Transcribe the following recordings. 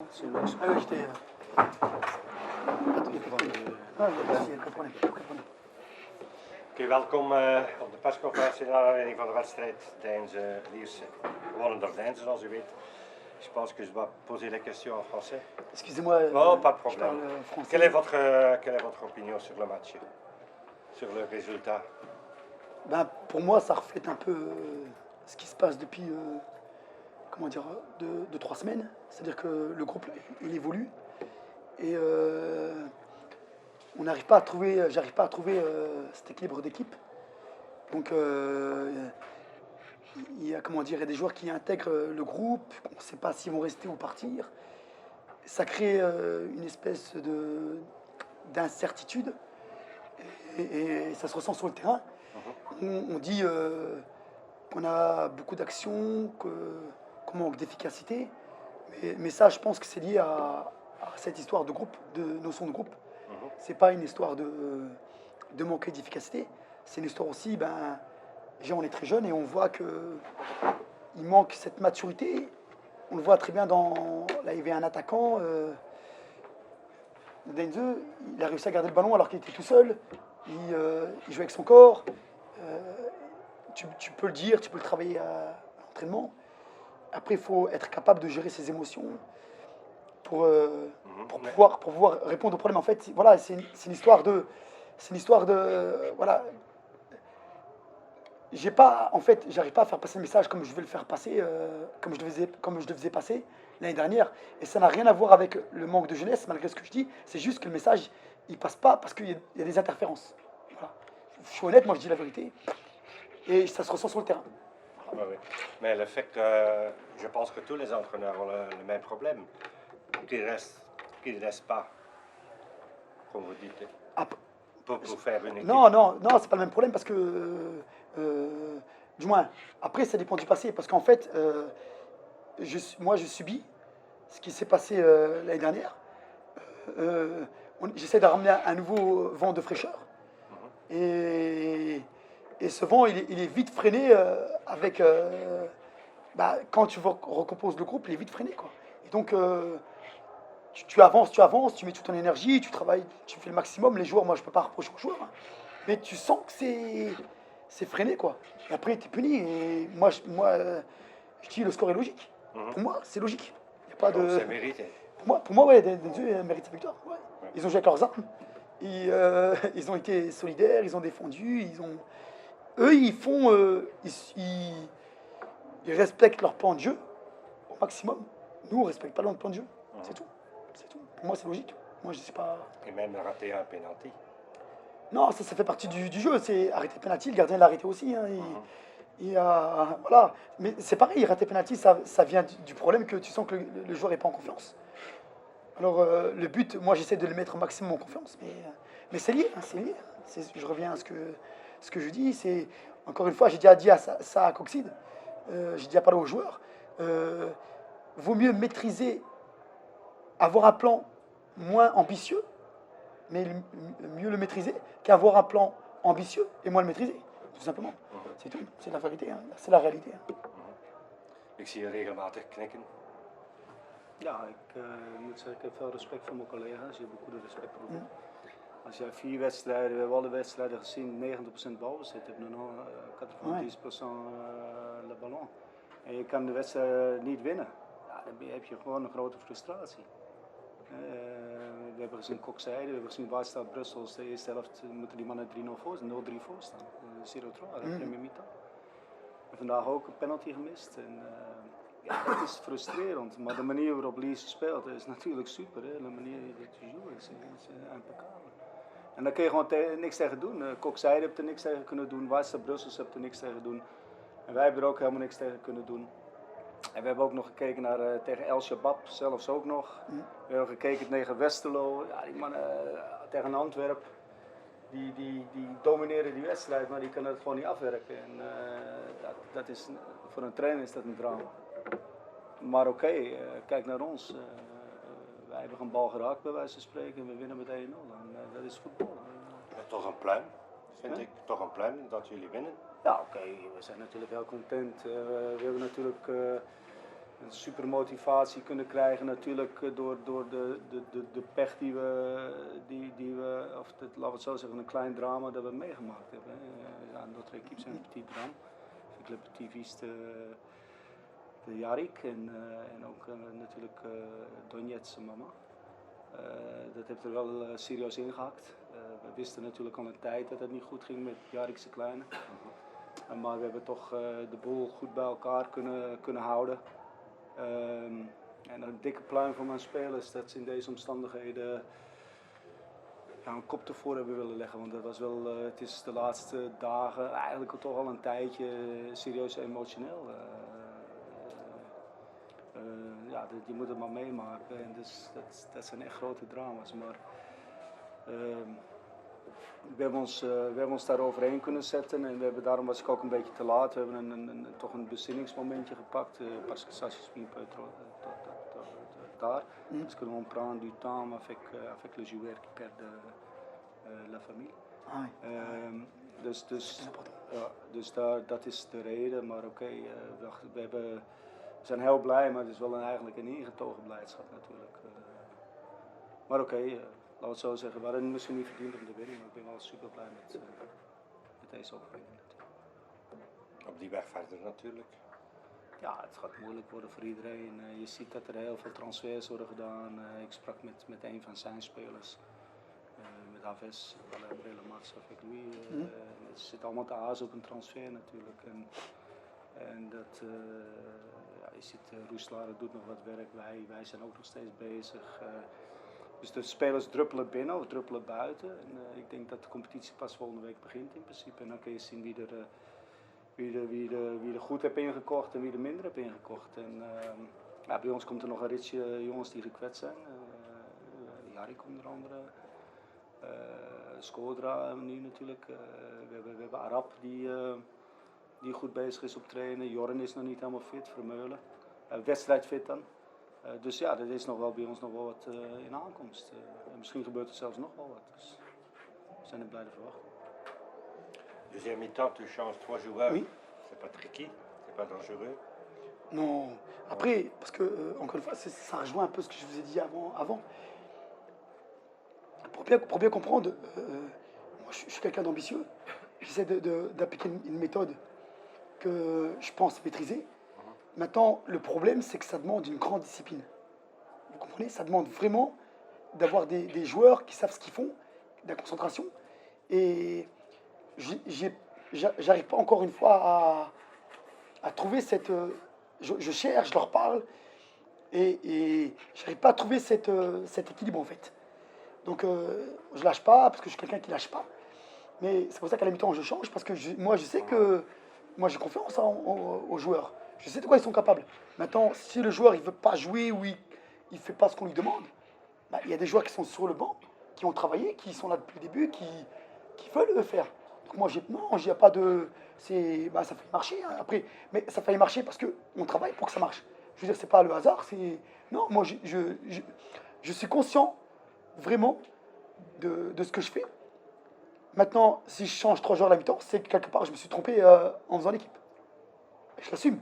J'étais. Oké, welkom op de persconferentie naar aanleiding van de wedstrijd Deinze-Lierse. Gewonnen door Deinze, zoals u weet. Je pense que je dois poser les questions en français. Excusez-moi. Oh, pas de je parle problème. français. Quelle est votre opinion sur le match? Sur le résultat? Ben, pour moi, ça reflète un peu ce qui se passe depuis, comment dire, 3 semaines. C'est-à-dire que le groupe, il évolue et on n'arrive pas à trouver, j'arrive pas à trouver cet équilibre d'équipe. Donc, il y a, comment dire, il y a des joueurs qui intègrent le groupe. On ne sait pas s'ils vont rester ou partir. Ça crée une espèce d'incertitude et ça se ressent sur le terrain. On dit qu'on a beaucoup d'actions, qu'on manque d'efficacité, mais ça, je pense que c'est lié à cette histoire de groupe, de notion de groupe. C'est pas une histoire de manquer d'efficacité, c'est une histoire aussi, déjà on est très jeune et on voit qu'il manque cette maturité. On le voit très bien là, il y avait un attaquant, Deinze, il a réussi à garder le ballon alors qu'il était tout seul. Il jouait avec son corps. Tu peux le dire, tu peux le travailler à l'entraînement. Après, il faut être capable de gérer ses émotions pour pouvoir répondre aux problèmes. En fait, voilà, c'est une histoire de, voilà. J'arrive pas à faire passer le message comme je veux le faire passer, comme je le faisais passer l'année dernière. Et ça n'a rien à voir avec le manque de jeunesse, malgré ce que je dis. C'est juste que le message, il passe pas parce qu'il y a des interférences. Voilà. Je suis honnête, moi je dis la vérité. Et ça se ressent sur le terrain. Oui, oui. Mais le fait que je pense que tous les entraîneurs ont le même problème, qu'ils ne restent pas, comme vous dites, pour faire une équipe. Non, c'est pas le même problème parce que, du moins, après ça dépend du passé. Parce qu'en fait, moi je subis ce qui s'est passé l'année dernière. J'essaie de ramener un nouveau vent de fraîcheur. Et ce vent, il est vite freiné avec. Quand tu recomposes le groupe, il est vite freiné, quoi. Et donc, tu avances, tu mets toute ton énergie, tu travailles, tu fais le maximum. Les joueurs, moi, je peux pas reprocher aux joueurs, hein. Mais tu sens que c'est freiné, quoi. Et après, tu es puni. Et je dis, le score est logique. Pour moi, c'est logique. Il y a pas de. C'est mérité. Pour moi, ouais, des yeux méritent sa victoire. Ouais. Ils ont joué avec leurs armes. Ils ont été solidaires, ils ont défendu, eux, ils font, ils respectent leur plan de jeu au maximum. Nous, on respecte pas notre plan de jeu. C'est tout. C'est tout. Pour moi, c'est logique. Moi, je sais pas. Et même rater un penalty. Non, ça fait partie du jeu. C'est arrêter le penalty. Le gardien l'a arrêté aussi, hein. Voilà. Mais c'est pareil, rater penalty, ça vient du problème que tu sens que le joueur n'est pas en confiance. Alors, le but, moi, j'essaie de le mettre au maximum en confiance. Mais c'est lié, hein, c'est lié. Je reviens à ce que je dis. Encore une fois, j'ai déjà dit ça à Coxide. J'ai déjà parlé aux joueurs. Vaut mieux maîtriser, avoir un plan moins ambitieux, mais mieux le maîtriser, qu'avoir un plan ambitieux et moins le maîtriser. Tout simplement. C'est tout. C'est la vérité. Hein. C'est la réalité. Hein. Ik zie je regelmatig knikken. Ja, ik moet zeggen, ik heb veel respect voor mijn collega's. Die hebben goede respect voor me. Als jij 4 wedstrijden, we hebben alle wedstrijden gezien, 90% balbezit hebt, dan 90% le ballon. En je kan de wedstrijd niet winnen. Ja, dan heb je gewoon een grote frustratie. We hebben gezien Kokzijde, we hebben gezien Waardstad Brussel. De eerste helft moeten die mannen 3-0 voor, 0-3 voor staan. 0-3, premier mi-temps. Vandaag ook een penalty gemist. En, ja, het is frustrerend, maar de manier waarop Lies speelt is natuurlijk super. Hè? De manier dat je joue is impeccabel. En daar kun je gewoon niks tegen doen. Kokzijde heeft er niks tegen kunnen doen, Waardstad Brussels heeft er niks tegen doen. En wij hebben er ook helemaal niks tegen kunnen doen. En we hebben ook nog gekeken naar tegen El Shabab, zelfs ook nog. We hebben gekeken tegen Westerlo, ja, die mannen tegen Antwerpen. Die domineren die wedstrijd, maar die kunnen het gewoon niet afwerken. En dat is, voor een trainer is dat een drama. Maar oké, kijk naar ons. Wij hebben een bal geraakt bij wijze van spreken en we winnen met 1-0. En dat is voetbal. Toch een pluim, vind ik. Toch een pluim dat jullie winnen. Ja, oké, we zijn natuurlijk wel content. We hebben natuurlijk een super motivatie kunnen krijgen natuurlijk door de pech die we of laten we het zo zeggen, een klein drama dat we meegemaakt hebben. Ja, notre équipe c'est un petit drame. Avec le petit-fils de Jarek en ook natuurlijk Donet's mama. Dat heeft er wel serieus ingehakt. We wisten natuurlijk al een tijd dat het niet goed ging met Jarek's kleine. Maar we hebben toch de boel goed bij elkaar kunnen houden. En een dikke pluim voor mijn spelers dat ze in deze omstandigheden een kop tevoren hebben willen leggen. Want dat was wel, het is de laatste dagen eigenlijk toch al een tijdje serieus emotioneel. Ja, je moet het maar meemaken. En dus dat zijn echt grote drama's. Maar we hebben ons daar overheen kunnen zetten en daarom was ik ook een beetje te laat. We hebben toch een bezinningsmomentje gepakt. Parce que ça je suis un peu trop tard. Parce que l'on prend du temps avec le joueur qui perd la famille. Dus dat is de reden. Maar oké, we zijn heel blij, maar het is wel eigenlijk een ingetogen blijdschap natuurlijk. Maar oké. Laten we het zo zeggen, we hadden het misschien niet verdiend om te winnen, maar ik ben wel super blij met deze overwinning. Op die weg verder natuurlijk. Ja, het gaat moeilijk worden voor iedereen. Je ziet dat er heel veel transfers worden gedaan. Ik sprak met een van zijn spelers, met Haves, Brille Max avec lui. Het zit allemaal te hazen op een transfer natuurlijk. En dat, je ziet, Roeselaar doet nog wat werk, wij zijn ook nog steeds bezig. Dus de spelers druppelen binnen of druppelen buiten. En, ik denk dat de competitie pas volgende week begint in principe. En dan kun je zien wie er goed heeft ingekocht en wie er minder heeft ingekocht. En, ja, bij ons komt er nog een ritje jongens die gekwetst zijn. Jarek onder andere. Skodra nu natuurlijk. We hebben Arab die goed bezig is op trainen. Jorren is nog niet helemaal fit, Vermeulen. Wedstrijdfit dan. Dus ja, er is nog wel bij ons nog wel wat in aankomst. Misschien gebeurt er zelfs nog wel wat. Dus we zijn er blij te verwachten. Deuxième mi-temps, tu changes 3 joueurs. Oui. C'est pas tricky, c'est pas dangereux. Non. Après, parce que, encore une fois, ça rejoint un peu ce que je vous ai dit avant. Pour bien comprendre, moi je suis quelqu'un d'ambitieux. J'essaie d'appliquer une méthode que je pense maîtriser. Maintenant, le problème, c'est que ça demande une grande discipline. Vous comprenez? Ça demande vraiment d'avoir des joueurs qui savent ce qu'ils font, de la concentration. Et j'arrive pas encore une fois à trouver cette... Je cherche, je leur parle, et j'arrive pas à trouver cet équilibre en fait. Donc je lâche pas, parce que je suis quelqu'un qui lâche pas. Mais c'est pour ça qu'à la mi-temps, je change, parce que moi, je sais que... Moi, j'ai confiance aux joueurs. Je sais de quoi ils sont capables. Maintenant, si le joueur ne veut pas jouer ou il ne fait pas ce qu'on lui demande, bah, y a des joueurs qui sont sur le banc, qui ont travaillé, qui sont là depuis le début, qui veulent le faire. Donc moi, non, il n'y a pas de... Bah, ça fait marcher hein, après. Mais ça fait marcher parce qu'on travaille pour que ça marche. Je veux dire, c'est pas le hasard. Non, moi, je suis conscient vraiment de ce que je fais. Maintenant, si je change 3 joueurs à la mi-temps, c'est que quelque part, je me suis trompé en faisant l'équipe. Et je l'assume.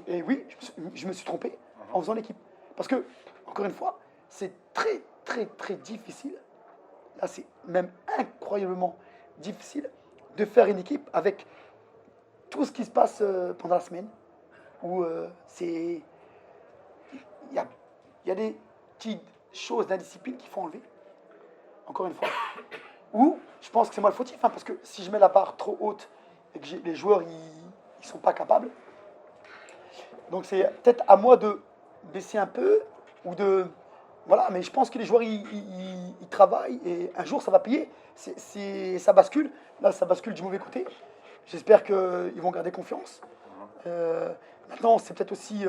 Et oui, je me suis trompé en faisant l'équipe. Parce que, encore une fois, c'est très, très, très difficile. Là, c'est même incroyablement difficile de faire une équipe avec tout ce qui se passe pendant la semaine. Où c'est... Il y a des petites choses d'indiscipline qu'il faut enlever. Encore une fois. Ou, je pense que c'est moi le fautif, hein, parce que si je mets la barre trop haute et que les joueurs, ils sont pas capables, donc c'est peut-être à moi de baisser un peu, ou de... Voilà, mais je pense que les joueurs, ils travaillent, et un jour, ça va payer. Ça bascule. Là, ça bascule du mauvais côté. J'espère qu'ils vont garder confiance. Maintenant, c'est peut-être aussi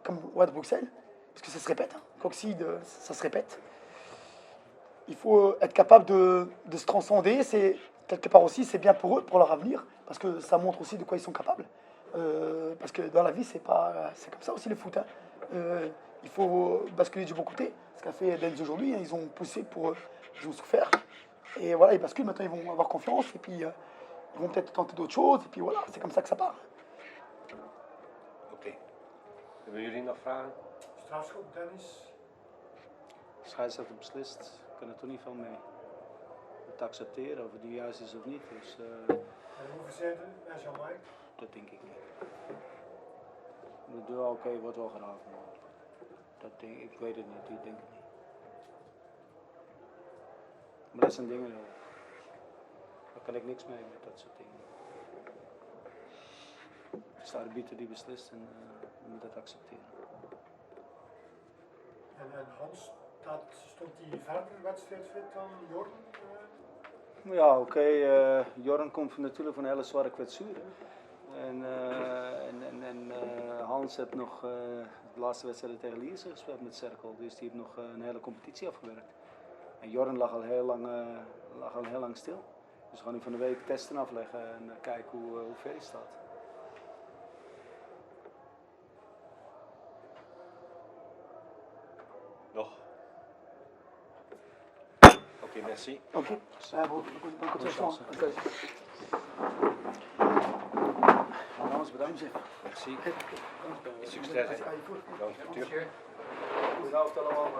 comme Wad Bruxelles, parce que ça se répète. Hein. Coxide, ça se répète. Il faut être capable de se transcender. C'est quelque part aussi, c'est bien pour eux, pour leur avenir, parce que ça montre aussi de quoi ils sont capables. Parce que dans la vie, c'est comme ça aussi le foot. Hein. Il faut basculer du bon côté. Ce qu'a fait Benz aujourd'hui, hein, ils ont poussé pour eux, ils ont souffert. Et voilà, ils basculent. Maintenant, ils vont avoir confiance, et puis ils vont peut-être tenter d'autres choses. Et puis voilà, c'est comme ça que ça part. Ok. Hebben jullie nog vragen? Strafschop, Dennis. De scheidsrechter beslist, ik kan er toch niet van mee. Het accepteren of het nu juist is of niet. Dus, En hoe verzeten bij Jean-Mike? dat denk ik niet. De deur oké, wordt wel gedaan. Dat denk ik weet het niet, ik denk het niet. Maar dat zijn dingen, daar kan ik niks mee met dat soort dingen. Het is de arbiter die beslist en we moeten dat accepteren. En Hans, stond hij verder wedstrijdfit dan Jordan? Ja, oké. Jordan komt natuurlijk van een hele zware kwetsuur. En Hans heeft nog de laatste wedstrijd tegen Lierse gespeeld met Cerkel, dus die heeft nog een hele competitie afgewerkt. En Jordan lag al heel lang stil. Dus we gaan nu van de week testen afleggen en kijken hoe ver hij staat. Nog? Oké, merci. Ok. Beaucoup de chance. Hans, bedankt. Merci. Succes. Dans le futur. Goedenavond allemaal.